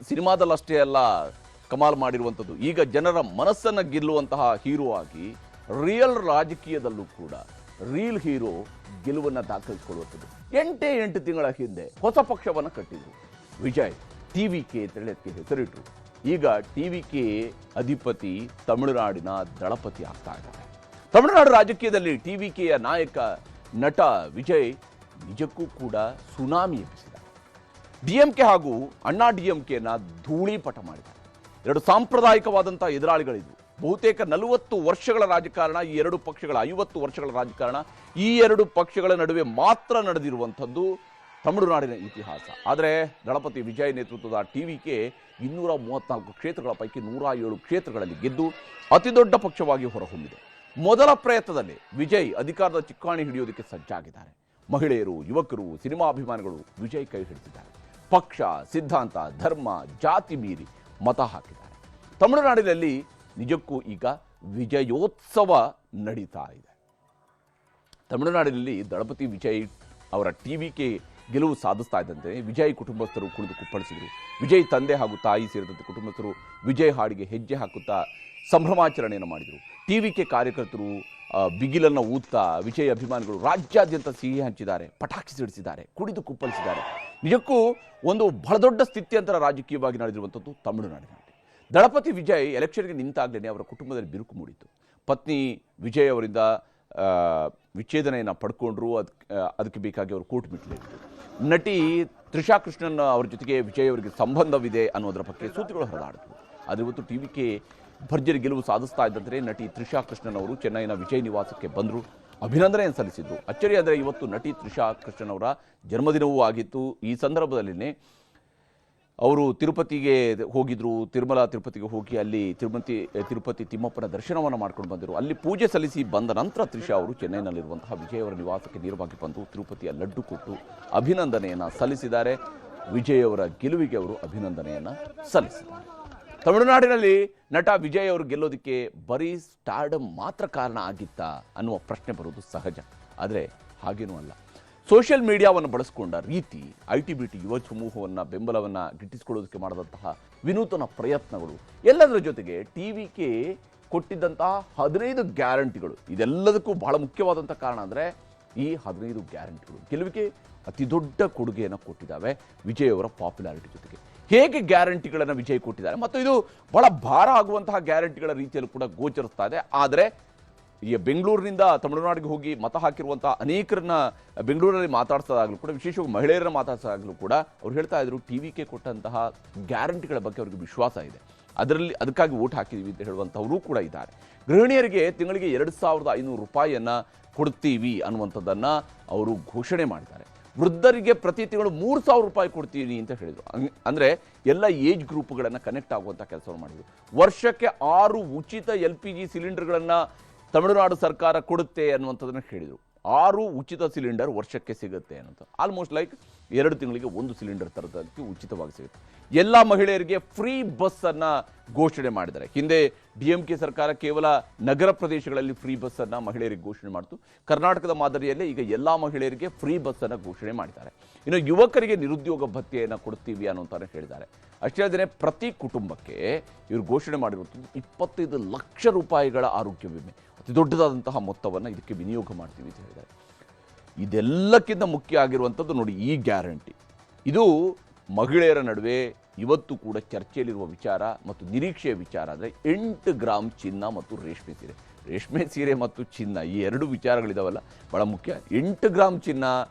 ಸಿನಿಮಾದಲ್ಲಷ್ಟೇ ಅಲ್ಲ ಕಮಾಲ್ ಮಾಡಿರುವಂಥದ್ದು. ಈಗ ಜನರ ಮನಸ್ಸನ್ನು ಗೆಲ್ಲುವಂತಹ ಹೀರೋ ಆಗಿ ರಿಯಲ್ ರಾಜಕೀಯದಲ್ಲೂ ಕೂಡ ರಿಯಲ್ ಹೀರೋ ಗೆಲುವನ್ನು ದಾಖಲಿಸಿಕೊಳ್ಳುವಂಥದ್ದು. 8 ತಿಂಗಳ ಹಿಂದೆ ಹೊಸ ಪಕ್ಷವನ್ನು ಕಟ್ಟಿದ್ರು ವಿಜಯ್. TVK ಅಂತೇಳಿ ಅದಕ್ಕೆ ಹೆಸರಿಟ್ಟರು. ಈಗ TVK ಅಧಿಪತಿ ತಮಿಳುನಾಡಿನ ದಳಪತಿ ಆಗ್ತಾ ಇದ್ದಾರೆ. ತಮಿಳುನಾಡು ರಾಜಕೀಯದಲ್ಲಿ TVKಯ ನಾಯಕ ನಟ ವಿಜಯ್ ನಿಜಕ್ಕೂ ಕೂಡ ಸುನಾಮಿ ಎಬ್ಬಿಸಿದ್ದಾರೆ. DMK ಹಾಗೂ ಅಣ್ಣಾ DMKನ ಧೂಳೀಪಟ ಮಾಡಿದ್ದಾರೆ. ಎರಡು ಸಾಂಪ್ರದಾಯಿಕವಾದಂಥ ಎದುರಾಳಿಗಳಿದ್ವು. ಬಹುತೇಕ 40 ವರ್ಷಗಳ ರಾಜಕಾರಣ, ಈ ಎರಡು ಪಕ್ಷಗಳ 50 ವರ್ಷಗಳ ರಾಜಕಾರಣ, ಈ ಎರಡು ಪಕ್ಷಗಳ ನಡುವೆ ಮಾತ್ರ ನಡೆದಿರುವಂಥದ್ದು ತಮಿಳುನಾಡಿನ ಇತಿಹಾಸ. ಆದರೆ ದಳಪತಿ ವಿಜಯ್ ನೇತೃತ್ವದ TVK 234 ಕ್ಷೇತ್ರಗಳ ಪೈಕಿ 107 ಕ್ಷೇತ್ರಗಳಲ್ಲಿ ಗೆದ್ದು ಅತಿದೊಡ್ಡ ಪಕ್ಷವಾಗಿ ಹೊರಹೊಮ್ಮಿದೆ. ಮೊದಲ ಪ್ರಯತ್ನದಲ್ಲಿ ವಿಜಯ್ ಅಧಿಕಾರದ ಚಿಕ್ಕಾಣಿ ಹಿಡಿಯೋದಕ್ಕೆ ಸಜ್ಜಾಗಿದ್ದಾರೆ. ಮಹಿಳೆಯರು, ಯುವಕರು, ಸಿನಿಮಾ ಅಭಿಮಾನಿಗಳು ವಿಜಯ್ ಕೈ ಹಿಡಿದಿದ್ದಾರೆ. ಪಕ್ಷ, ಸಿದ್ಧಾಂತ, ಧರ್ಮ, ಜಾತಿ ಮೀರಿ ಮತ ಹಾಕಿದ್ದಾರೆ. ತಮಿಳುನಾಡಿನಲ್ಲಿ ನಿಜಕ್ಕೂ ಈಗ ವಿಜಯೋತ್ಸವ ನಡೀತಾ ಇದೆ. ತಮಿಳುನಾಡಿನಲ್ಲಿ ದಳಪತಿ ವಿಜಯ್ ಅವರ TVK ಗೆಲುವು ಸಾಧಿಸ್ತಾ ಇದ್ದಂತೆ ವಿಜಯ್ ಕುಟುಂಬಸ್ಥರು ಕುಣಿದು ಕುಪ್ಪಳಿಸಿದರು. ವಿಜಯ್ ತಂದೆ ಹಾಗೂ ತಾಯಿ ಸೇರಿದಂತೆ ಕುಟುಂಬಸ್ಥರು ವಿಜಯ್ ಹಾಡಿಗೆ ಹೆಜ್ಜೆ ಹಾಕುತ್ತಾ ಸಂಭ್ರಮಾಚರಣೆಯನ್ನು ಮಾಡಿದರು. TVK ಕಾರ್ಯಕರ್ತರು ಬಿಗಿಲನ್ನು ಊದ್ತಾ ವಿಜಯ್ ಅಭಿಮಾನಿಗಳು ರಾಜ್ಯಾದ್ಯಂತ ಸಿಹಿ ಹಂಚಿದ್ದಾರೆ, ಪಟಾಕಿ ಸಿಡಿಸಿದ್ದಾರೆ, ಕುಡಿದು ಕುಪ್ಪಳಿಸಿದ್ದಾರೆ. ನಿಜಕ್ಕೂ ಒಂದು ಬಹಳ ದೊಡ್ಡ ಸ್ಥಿತ್ಯಂತರ ರಾಜಕೀಯವಾಗಿ ನಡೆದಿರುವಂಥದ್ದು ತಮಿಳುನಾಡಿನಲ್ಲಿ. ದಳಪತಿ ವಿಜಯ್ ಎಲೆಕ್ಷನ್ಗೆ ನಿಂತಾಗಲೇ ಅವರ ಕುಟುಂಬದಲ್ಲಿ ಬಿರುಕು ಮೂಡಿತು. ಪತ್ನಿ ವಿಜಯ್ ಅವರಿಂದ ವಿಚ್ಛೇದನೆಯನ್ನು ಪಡ್ಕೊಂಡ್ರು. ಅದಕ್ಕೆ ಬೇಕಾಗಿ ಅವರು ಕೋರ್ಟ್ ಮೆಟ್ಟಿಲೇರಿದ್ರು. ನಟಿ ತ್ರಿಷಾ ಕೃಷ್ಣನ್ ಅವರ ಜೊತೆಗೆ ವಿಜಯ್ ಅವರಿಗೆ ಸಂಬಂಧವಿದೆ ಅನ್ನೋದರ ಬಗ್ಗೆ ಸುದ್ದಿಗಳು ಹರಿದಾಡಿದ್ರು. ಆದರೆ ಇವತ್ತು TVK ಭರ್ಜರಿ ಗೆಲುವು ಸಾಧಿಸ್ತಾ ಇದ್ದಂತೆ ನಟಿ ತ್ರಿಷಾ ಕೃಷ್ಣನ್ ಅವರು ಚೆನ್ನೈನ ವಿಜಯ್ ನಿವಾಸಕ್ಕೆ ಬಂದರು, ಅಭಿನಂದನೆಯನ್ನು ಸಲ್ಲಿಸಿದ್ರು. ಅಚ್ಚರಿ ಅಂದರೆ ಇವತ್ತು ನಟಿ ತ್ರಿಷಾ ಕೃಷ್ಣನ್ ಅವರ ಜನ್ಮದಿನವೂ ಆಗಿತ್ತು. ಈ ಸಂದರ್ಭದಲ್ಲಿನೇ ಅವರು ತಿರುಪತಿಗೆ ಹೋಗಿದ್ರು. ತಿರುಪತಿಗೆ ಹೋಗಿ ಅಲ್ಲಿ ತಿರುಪತಿ ತಿಮ್ಮಪ್ಪನ ದರ್ಶನವನ್ನು ಮಾಡ್ಕೊಂಡು ಬಂದರು. ಅಲ್ಲಿ ಪೂಜೆ ಸಲ್ಲಿಸಿ ಬಂದ ನಂತರ ತ್ರಿಷಾ ಅವರು ಚೆನ್ನೈನಲ್ಲಿರುವಂತಹ ವಿಜಯ್ ಅವರ ನಿವಾಸಕ್ಕೆ ನೇರವಾಗಿ ಬಂದು ತಿರುಪತಿಯ ಲಡ್ಡು ಕೊಟ್ಟು ಅಭಿನಂದನೆಯನ್ನು ಸಲ್ಲಿಸಿದ್ದಾರೆ. ವಿಜಯ್ ಅವರ ಗೆಲುವಿಗೆ ಅವರು ಅಭಿನಂದನೆಯನ್ನು ಸಲ್ಲಿಸಿದ್ದಾರೆ. ತಮಿಳುನಾಡಿನಲ್ಲಿ ನಟ ವಿಜಯ್ ಅವರು ಗೆಲ್ಲೋದಕ್ಕೆ ಬರೀ ಸ್ಟಾರ್ಡಮ್ ಮಾತ್ರ ಕಾರಣ ಆಗಿತ್ತಾ ಅನ್ನುವ ಪ್ರಶ್ನೆ ಬರೋದು ಸಹಜ. ಆದರೆ ಹಾಗೇನೂ ಅಲ್ಲ. ಸೋಷಿಯಲ್ ಮೀಡಿಯಾವನ್ನು ಬಳಸಿಕೊಂಡ ರೀತಿ, IT-BT ಯುವ ಸಮೂಹವನ್ನು ಬೆಂಬಲವನ್ನು ಗಿಟ್ಟಿಸಿಕೊಳ್ಳೋದಕ್ಕೆ ಮಾಡಿದಂತಹ ವಿನೂತನ ಪ್ರಯತ್ನಗಳು, ಎಲ್ಲದರ ಜೊತೆಗೆ TVK ಕೊಟ್ಟಿದ್ದಂತಹ 15 ಗ್ಯಾರಂಟಿಗಳು, ಇದೆಲ್ಲದಕ್ಕೂ ಬಹಳ ಮುಖ್ಯವಾದಂಥ ಕಾರಣ ಅಂದರೆ ಈ 15 ಗ್ಯಾರಂಟಿಗಳು ಗೆಲುವಿಗೆ ಅತಿ ದೊಡ್ಡ ಕೊಡುಗೆಯನ್ನು ಕೊಟ್ಟಿದ್ದಾವೆ ವಿಜಯ್ ಅವರ ಪಾಪ್ಯುಲಾರಿಟಿ ಜೊತೆಗೆ. ಹೇಗೆ ಗ್ಯಾರಂಟಿಗಳನ್ನು ವಿಜಯ್ ಕೊಟ್ಟಿದ್ದಾರೆ ಮತ್ತು ಇದು ಬಹಳ ಭಾರ ಆಗುವಂತಹ ಗ್ಯಾರಂಟಿಗಳ ರೀತಿಯಲ್ಲೂ ಕೂಡ ಗೋಚರಿಸ್ತಾ ಇದೆ. ಆದರೆ ಈ ಬೆಂಗಳೂರಿನಿಂದ ತಮಿಳುನಾಡಿಗೆ ಹೋಗಿ ಮತ ಹಾಕಿರುವಂಥ ಅನೇಕರನ್ನ ಬೆಂಗಳೂರಲ್ಲಿ ಮಾತಾಡ್ಸೋದಾಗಲೂ ಕೂಡ, ವಿಶೇಷವಾಗಿ ಮಹಿಳೆಯರನ್ನ ಮಾತಾಡ್ಸೋದಾಗಲೂ ಕೂಡ ಅವ್ರು ಹೇಳ್ತಾ ಇದ್ರು TVK ಕೊಟ್ಟಂತಹ ಗ್ಯಾರಂಟಿಗಳ ಬಗ್ಗೆ ಅವ್ರಿಗೆ ವಿಶ್ವಾಸ ಇದೆ, ಅದಕ್ಕಾಗಿ ವೋಟ್ ಹಾಕಿದ್ದೀವಿ ಅಂತ ಹೇಳುವಂಥವರು ಕೂಡ ಇದ್ದಾರೆ. ಗೃಹಿಣಿಯರಿಗೆ ತಿಂಗಳಿಗೆ 2,500 ರೂಪಾಯಿಯನ್ನು ಕೊಡ್ತೀವಿ ಅನ್ನುವಂಥದ್ದನ್ನು ಅವರು ಘೋಷಣೆ ಮಾಡಿದ್ದಾರೆ. ವೃದ್ಧರಿಗೆ ಪ್ರತಿ ತಿಂಗಳು 3,000 ರೂಪಾಯಿ ಕೊಡ್ತೀವಿ ಅಂತ ಹೇಳಿದರು. ಅಂದರೆ ಎಲ್ಲ ಏಜ್ ಗ್ರೂಪ್ಗಳನ್ನು ಕನೆಕ್ಟ್ ಆಗುವಂಥ ಕೆಲಸವನ್ನು ಮಾಡಿದರು. ವರ್ಷಕ್ಕೆ 6 ಉಚಿತ LPG ಸಿಲಿಂಡರ್ಗಳನ್ನು ತಮಿಳುನಾಡು ಸರ್ಕಾರ ಕೊಡುತ್ತೆ ಅನ್ನುವಂಥದ್ದನ್ನು ಹೇಳಿದರು. 6 ಉಚಿತ ಸಿಲಿಂಡರ್ ವರ್ಷಕ್ಕೆ ಸಿಗುತ್ತೆ ಅನ್ನೋದು. ಆಲ್ಮೋಸ್ಟ್ ಲೈಕ್ 2 ತಿಂಗಳಿಗೆ 1 ಸಿಲಿಂಡರ್ ತರದಕ್ಕೆ ಉಚಿತವಾಗಿ ಸಿಗುತ್ತೆ. ಎಲ್ಲ ಮಹಿಳೆಯರಿಗೆ ಫ್ರೀ ಬಸ್ಸನ್ನು ಘೋಷಣೆ ಮಾಡಿದ್ದಾರೆ. ಹಿಂದೆ DMK ಸರ್ಕಾರ ಕೇವಲ ನಗರ ಪ್ರದೇಶಗಳಲ್ಲಿ ಫ್ರೀ ಬಸ್ಸನ್ನು ಮಹಿಳೆಯರಿಗೆ ಘೋಷಣೆ ಮಾಡಿತು. ಕರ್ನಾಟಕದ ಮಾದರಿಯಲ್ಲೇ ಈಗ ಎಲ್ಲ ಮಹಿಳೆಯರಿಗೆ ಫ್ರೀ ಬಸ್ಸನ್ನು ಘೋಷಣೆ ಮಾಡಿದ್ದಾರೆ. ಇನ್ನು ಯುವಕರಿಗೆ ನಿರುದ್ಯೋಗ ಭತ್ಯೆಯನ್ನು ಕೊಡ್ತೀವಿ ಅನ್ನೋಂತಾನೆ ಹೇಳಿದ್ದಾರೆ. ಅಷ್ಟೇ ಅಲ್ಲದೆ ಪ್ರತಿ ಕುಟುಂಬಕ್ಕೆ ಇವರು ಘೋಷಣೆ ಮಾಡಿರುವಂಥದ್ದು 25 ಲಕ್ಷ ರೂಪಾಯಿಗಳ ಆರೋಗ್ಯ ವಿಮೆ, ಅತಿ ದೊಡ್ಡದಾದಂತಹ ಮೊತ್ತವನ್ನು ಇದಕ್ಕೆ ವಿನಿಯೋಗ ಮಾಡ್ತೀವಿ ಅಂತ ಹೇಳಿದ್ದಾರೆ. ಇದೆಲ್ಲಕ್ಕಿಂತ ಮುಖ್ಯ ಆಗಿರುವಂಥದ್ದು ನೋಡಿ ಈ ಗ್ಯಾರಂಟಿ. ಇದು ಮಹಿಳೆಯರ ನಡುವೆ ಇವತ್ತು ಕೂಡ ಚರ್ಚೆಯಲ್ಲಿರುವ ವಿಚಾರ ಮತ್ತು ನಿರೀಕ್ಷೆಯ ವಿಚಾರ ಅಂದರೆ 8 ಗ್ರಾಮ್ ಚಿನ್ನ ಮತ್ತು ರೇಷ್ಮೆ ಸೀರೆ ಮತ್ತು ಚಿನ್ನ, ಈ 2 ವಿಚಾರಗಳಿದಾವಲ್ಲ ಬಹಳ ಮುಖ್ಯ. 8 ಗ್ರಾಮ್ ಚಿನ್ನ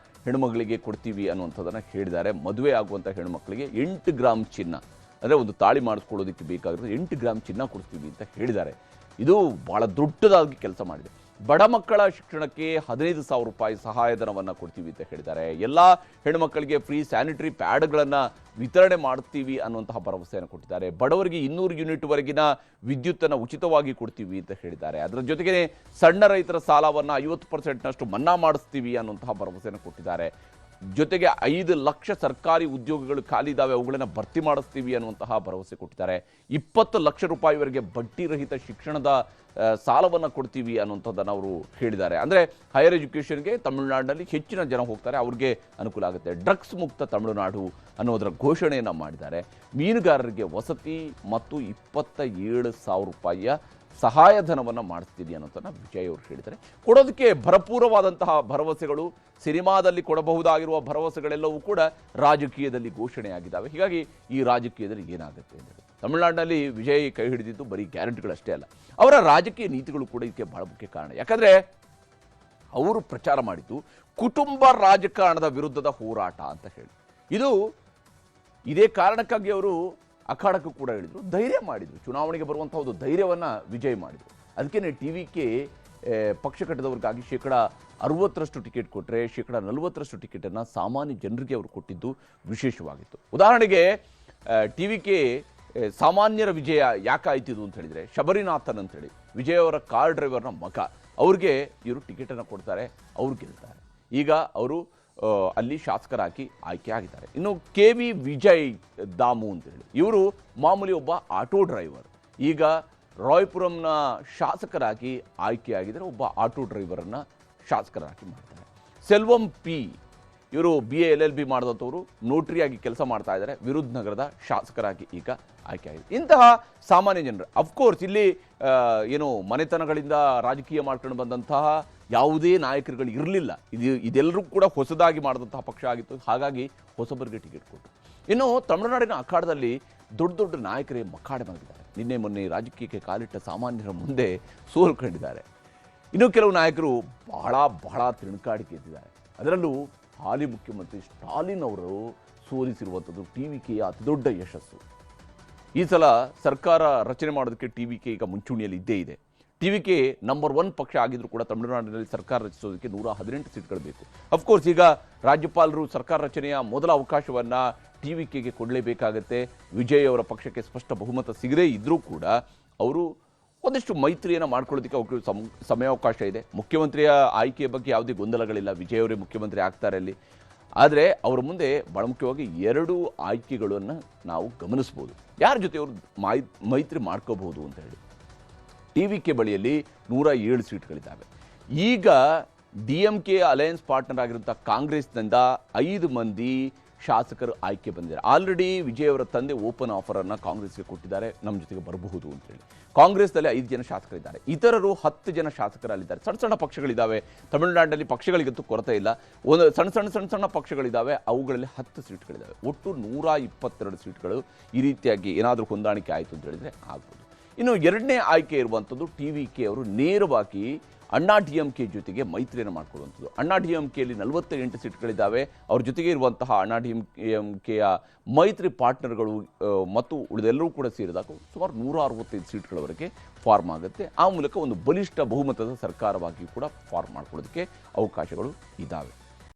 ಹೆಣ್ಣುಮಗಳಿಗೆ ಕೊಡ್ತೀವಿ ಅನ್ನುವಂಥದ್ದನ್ನು ಹೇಳಿದ್ದಾರೆ. ಮದುವೆ ಆಗುವಂಥ ಹೆಣ್ಣುಮಕ್ಕಳಿಗೆ 8 ಗ್ರಾಮ್ ಚಿನ್ನ ಅಂದರೆ ಒಂದು ತಾಳಿ ಮಾಡಿಸ್ಕೊಳ್ಳೋದಕ್ಕೆ ಬೇಕಾಗಿರೋದು 8 ಗ್ರಾಮ್ ಚಿನ್ನ ಕೊಡ್ತೀವಿ ಅಂತ ಹೇಳಿದ್ದಾರೆ. ಇದು ಭಾಳ ದೊಡ್ಡದಾಗಿ ಕೆಲಸ ಮಾಡಿದೆ. ಬಡ ಮಕ್ಕಳ ಶಿಕ್ಷಣಕ್ಕೆ 15,000 ರೂಪಾಯಿ ಸಹಾಯಧನವನ್ನು ಕೊಡ್ತೀವಿ ಅಂತ ಹೇಳಿದ್ದಾರೆ. ಎಲ್ಲ ಹೆಣ್ಣುಮಕ್ಕಳಿಗೆ ಫ್ರೀ ಸ್ಯಾನಿಟರಿ ಪ್ಯಾಡ್ಗಳನ್ನು ವಿತರಣೆ ಮಾಡ್ತೀವಿ ಅನ್ನುವಂತಹ ಭರವಸೆಯನ್ನು ಕೊಟ್ಟಿದ್ದಾರೆ. ಬಡವರಿಗೆ 200 ಯೂನಿಟ್ವರೆಗಿನ ವಿದ್ಯುತ್ತನ್ನು ಉಚಿತವಾಗಿ ಕೊಡ್ತೀವಿ ಅಂತ ಹೇಳಿದ್ದಾರೆ. ಅದರ ಜೊತೆಗೆ ಸಣ್ಣ ರೈತರ ಸಾಲವನ್ನು 50%ನಷ್ಟು ಮನ್ನಾ ಮಾಡಿಸ್ತೀವಿ ಅನ್ನುವಂತಹ ಭರವಸೆಯನ್ನು ಕೊಟ್ಟಿದ್ದಾರೆ. ಜೊತೆಗೆ 5 ಲಕ್ಷ ಸರ್ಕಾರಿ ಉದ್ಯೋಗಗಳು ಖಾಲಿ ಇದ್ದಾವೆ, ಅವುಗಳನ್ನು ಭರ್ತಿ ಮಾಡಿಸ್ತೀವಿ ಅನ್ನುವಂತಹ ಭರವಸೆ ಕೊಟ್ಟಿದ್ದಾರೆ. 20 ಲಕ್ಷ ರೂಪಾಯಿವರೆಗೆ ಬಡ್ಡಿ ರಹಿತ ಶಿಕ್ಷಣದ ಸಾಲವನ್ನು ಕೊಡ್ತೀವಿ ಅನ್ನುವಂಥದ್ದನ್ನು ಅವರು ಹೇಳಿದ್ದಾರೆ. ಅಂದರೆ ಹೈಯರ್ ಎಜುಕೇಷನ್ಗೆ ತಮಿಳುನಾಡಿನಲ್ಲಿ ಹೆಚ್ಚಿನ ಜನ ಹೋಗ್ತಾರೆ, ಅವ್ರಿಗೆ ಅನುಕೂಲ ಆಗುತ್ತೆ. ಡ್ರಗ್ಸ್ ಮುಕ್ತ ತಮಿಳುನಾಡು ಅನ್ನೋದರ ಘೋಷಣೆಯನ್ನು ಮಾಡಿದ್ದಾರೆ. ಮೀನುಗಾರರಿಗೆ ವಸತಿ ಮತ್ತು 27,000 ರೂಪಾಯಿಯ ಸಹಾಯಧನವನ್ನು ಮಾಡಿಸ್ತೀನಿ ಅನ್ನೋದನ್ನು ವಿಜಯ್ ಅವರು ಹೇಳಿದ್ದಾರೆ. ಕೊಡೋದಕ್ಕೆ ಭರಪೂರವಾದಂತಹ ಭರವಸೆಗಳು, ಸಿನಿಮಾದಲ್ಲಿ ಕೊಡಬಹುದಾಗಿರುವ ಭರವಸೆಗಳೆಲ್ಲವೂ ಕೂಡ ರಾಜಕೀಯದಲ್ಲಿ ಘೋಷಣೆಯಾಗಿದ್ದಾವೆ. ಹೀಗಾಗಿ ಈ ರಾಜಕೀಯದಲ್ಲಿ ಏನಾಗುತ್ತೆ ಅಂದರೆ ತಮಿಳುನಾಡಿನಲ್ಲಿ ವಿಜಯ್ ಕೈ ಹಿಡಿದಿದ್ದು ಬರೀ ಗ್ಯಾರಂಟಿಗಳಷ್ಟೇ ಅಲ್ಲ, ಅವರ ರಾಜಕೀಯ ನೀತಿಗಳು ಕೂಡ ಇದಕ್ಕೆ ಬಹಳ ಮುಖ್ಯ ಕಾರಣ. ಯಾಕಂದರೆ ಅವರು ಪ್ರಚಾರ ಮಾಡಿದ್ದು ಕುಟುಂಬ ರಾಜಕಾರಣದ ವಿರುದ್ಧದ ಹೋರಾಟ ಅಂತ ಹೇಳಿ. ಇದೇ ಕಾರಣಕ್ಕಾಗಿ ಅವರು ಅಖಾಡಕ್ಕೂ ಕೂಡ ಹೇಳಿದರು, ಧೈರ್ಯ ಮಾಡಿದರು, ಚುನಾವಣೆಗೆ ಬರುವಂಥ ಒಂದು ಧೈರ್ಯವನ್ನು ವಿಜಯ್ ಮಾಡಿದರು. ಅದಕ್ಕೇ ಟಿವಿಕೆ ಪಕ್ಷ ಕಟ್ಟದವ್ರಿಗಾಗಿ 60% ಟಿಕೆಟ್ ಕೊಟ್ಟರೆ 40% ಟಿಕೆಟನ್ನು ಸಾಮಾನ್ಯ ಜನರಿಗೆ ಅವರು ಕೊಟ್ಟಿದ್ದು ವಿಶೇಷವಾಗಿತ್ತು. ಉದಾಹರಣೆಗೆ ಟಿವಿಕೆ ಸಾಮಾನ್ಯರ ವಿಜಯ ಯಾಕಾಯ್ತಿದ್ದು ಅಂತ ಹೇಳಿದರೆ, ಶಬರಿನಾಥನ್ ಅಂತೇಳಿ ವಿಜಯ್ ಅವರ ಕಾರ್ ಡ್ರೈವರ್ನ ಮಗ, ಅವ್ರಿಗೆ ಇವರು ಟಿಕೆಟನ್ನು ಕೊಡ್ತಾರೆ, ಅವ್ರು ಗೆಲ್ತಾರೆ. ಈಗ ಅವರು ಅಲ್ಲಿ ಶಾಸಕರಾಗಿ ಆಯ್ಕೆ ಆಗಿದ್ದಾರೆ. ಇನ್ನು KV ವಿಜಯ್ ದಾಮು ಅಂತೇಳಿ ಇವರು ಮಾಮೂಲಿ ಒಬ್ಬ ಆಟೋ ಡ್ರೈವರ್, ಈಗ ರಾಯಪುರಂನ ಶಾಸಕರಾಗಿ ಆಯ್ಕೆಯಾಗಿದ್ದಾರೆ. ಒಬ್ಬ ಆಟೋ ಡ್ರೈವರನ್ನು ಶಾಸಕರಾಗಿ ಮಾಡ್ತಾರೆ. ಸೆಲ್ವಂ ಪಿ ಇವರು BA LLB ಮಾಡಿದಂಥವರು ನೋಟ್ರಿಯಾಗಿ ಕೆಲಸ ಮಾಡ್ತಾ ಇದ್ದಾರೆ, ವಿರುದ್ಧ ನಗರದ ಶಾಸಕರಾಗಿ ಈಗ ಆಯ್ಕೆಯಾಗಿದೆ. ಇಂತಹ ಸಾಮಾನ್ಯ ಜನರು, ಅಫ್ಕೋರ್ಸ್ ಇಲ್ಲಿ ಏನು ಮನೆತನಗಳಿಂದ ರಾಜಕೀಯ ಮಾಡ್ಕೊಂಡು ಬಂದಂತಹ ಯಾವುದೇ ನಾಯಕರುಗಳು ಇರಲಿಲ್ಲ. ಇದೆಲ್ಲರೂ ಕೂಡ ಹೊಸದಾಗಿ ಮಾಡಿದಂತಹ ಪಕ್ಷ ಆಗಿತ್ತು, ಹಾಗಾಗಿ ಹೊಸಬರಿಗೆ ಟಿಕೆಟ್ ಕೊಟ್ಟರು. ಇನ್ನು ತಮಿಳುನಾಡಿನ ಅಖಾಡದಲ್ಲಿ ದೊಡ್ಡ ದೊಡ್ಡ ನಾಯಕರೇ ಮಖಾಡೆ ಮಲಗಿದ್ದಾರೆ. ನಿನ್ನೆ ಮೊನ್ನೆ ರಾಜಕೀಯಕ್ಕೆ ಕಾಲಿಟ್ಟ ಸಾಮಾನ್ಯರ ಮುಂದೆ ಸೋಲು ಕಂಡಿದ್ದಾರೆ. ಇನ್ನು ಕೆಲವು ನಾಯಕರು ಬಹಳ ತಿರುಕಾಡಿಕೆ ಎದ್ದಿದ್ದಾರೆ. ಅದರಲ್ಲೂ ಹಾಲಿ ಮುಖ್ಯಮಂತ್ರಿ ಸ್ಟಾಲಿನ್ ಅವರು ಸೋಲಿಸಿರುವಂಥದ್ದು ಟಿವಿಕೆಯ ಅತಿದೊಡ್ಡ ಯಶಸ್ಸು. ಈ ಸಲ ಸರ್ಕಾರ ರಚನೆ ಮಾಡೋದಕ್ಕೆ ಟಿವಿಕೆ ಈಗ ಮುಂಚೂಣಿಯಲ್ಲಿ ಇದ್ದೇ ಇದೆ. ಟಿವಿಕೆ ನಂಬರ್ 1 ಪಕ್ಷ ಆಗಿದ್ರೂ ಕೂಡ ತಮಿಳುನಾಡಿನಲ್ಲಿ ಸರ್ಕಾರ ರಚಿಸೋದಕ್ಕೆ 118 ಸೀಟ್ಗಳು ಬೇಕು. ಅಫ್ಕೋರ್ಸ್ ಈಗ ರಾಜ್ಯಪಾಲರು ಸರ್ಕಾರ ರಚನೆಯ ಮೊದಲ ಅವಕಾಶವನ್ನು ಟಿವಿಕೆಗೆ ಕೊಡಲೇಬೇಕಾಗತ್ತೆ. ವಿಜಯ್ ಅವರ ಪಕ್ಷಕ್ಕೆ ಸ್ಪಷ್ಟ ಬಹುಮತ ಸಿಗದೇ ಇದ್ದರೂ ಕೂಡ ಅವರು ಒಂದಿಷ್ಟು ಮೈತ್ರಿಯನ್ನು ಮಾಡ್ಕೊಳ್ಳೋದಕ್ಕೆ ಅವ್ರಿಗೆ ಸಮಯಾವಕಾಶ ಇದೆ. ಮುಖ್ಯಮಂತ್ರಿಯ ಆಯ್ಕೆಯ ಬಗ್ಗೆ ಯಾವುದೇ ಗೊಂದಲಗಳಿಲ್ಲ, ವಿಜಯ್ ಅವರೇ ಮುಖ್ಯಮಂತ್ರಿ ಆಗ್ತಾರೆ ಅಲ್ಲಿ. ಆದರೆ ಅವರ ಮುಂದೆ ಬಹಳ ಮುಖ್ಯವಾಗಿ 2 ಆಯ್ಕೆಗಳನ್ನು ನಾವು ಗಮನಿಸ್ಬೋದು, ಯಾರ ಜೊತೆ ಅವರು ಮೈತ್ರಿ ಮಾಡ್ಕೋಬಹುದು ಅಂತ ಹೇಳಿ. ಟಿವಿಕೆ ಬಳಿಯಲ್ಲಿ 107 ಸೀಟ್ಗಳಿದ್ದಾವೆ. ಈಗ DMK ಅಲಯನ್ಸ್ ಪಾರ್ಟ್ನರ್ ಆಗಿರುವಂಥ ಕಾಂಗ್ರೆಸ್ನಿಂದ 5 ಮಂದಿ ಶಾಸಕರು ಆಯ್ಕೆ ಬಂದಿದ್ದಾರೆ. ಆಲ್ರೆಡಿ ವಿಜಯ್ ಅವರ ತಂದೆ ಓಪನ್ ಆಫರನ್ನು ಕಾಂಗ್ರೆಸ್ಗೆ ಕೊಟ್ಟಿದ್ದಾರೆ, ನಮ್ಮ ಜೊತೆಗೆ ಬರಬಹುದು ಅಂತೇಳಿ. ಕಾಂಗ್ರೆಸ್ನಲ್ಲಿ 5 ಜನ ಶಾಸಕರಿದ್ದಾರೆ, ಇತರರು 10 ಜನ ಶಾಸಕರಲ್ಲಿದ್ದಾರೆ. ಸಣ್ಣ ಸಣ್ಣ ಪಕ್ಷಗಳಿದ್ದಾವೆ ತಮಿಳುನಾಡಿನಲ್ಲಿ, ಪಕ್ಷಗಳಿಗಂತೂ ಕೊರತೆ ಇಲ್ಲ. ಒಂದು ಸಣ್ಣ ಪಕ್ಷಗಳಿದ್ದಾವೆ, ಅವುಗಳಲ್ಲಿ 10 ಸೀಟ್ಗಳಿದ್ದಾವೆ. ಒಟ್ಟು 122 ಸೀಟ್ಗಳು ಈ ರೀತಿಯಾಗಿ ಏನಾದರೂ ಹೊಂದಾಣಿಕೆ ಆಯಿತು ಅಂತ ಹೇಳಿದರೆ ಆಗ್ಬೋದು. ಇನ್ನು 2ನೇ ಆಯ್ಕೆ ಇರುವಂಥದ್ದು ಟಿವಿಕೆ ಅವರು ನೇರವಾಗಿ ಅಣ್ಣಾ DMK ಜೊತೆಗೆ ಮೈತ್ರಿಯನ್ನು ಮಾಡಿಕೊಳ್ಳುವಂಥದ್ದು. ಅಣ್ಣಾ DMKಯಲ್ಲಿ 48 ಸೀಟ್ಗಳಿದ್ದಾವೆ. ಅವ್ರ ಜೊತೆಗೆ ಇರುವಂತಹ ಅಣ್ಣಾ DMKಯ ಮೈತ್ರಿ ಪಾರ್ಟ್ನರ್ಗಳು ಮತ್ತು ಉಳಿದೆಲ್ಲರೂ ಕೂಡ ಸೇರಿದಾಗ ಸುಮಾರು 165 ಸೀಟ್ಗಳವರೆಗೆ ಫಾರ್ಮ್ ಆಗುತ್ತೆ. ಆ ಮೂಲಕ ಒಂದು ಬಲಿಷ್ಠ ಬಹುಮತದ ಸರ್ಕಾರವಾಗಿ ಕೂಡ ಫಾರ್ಮ್ ಮಾಡ್ಕೊಳ್ಳೋದಕ್ಕೆ ಅವಕಾಶಗಳು ಇದ್ದಾವೆ.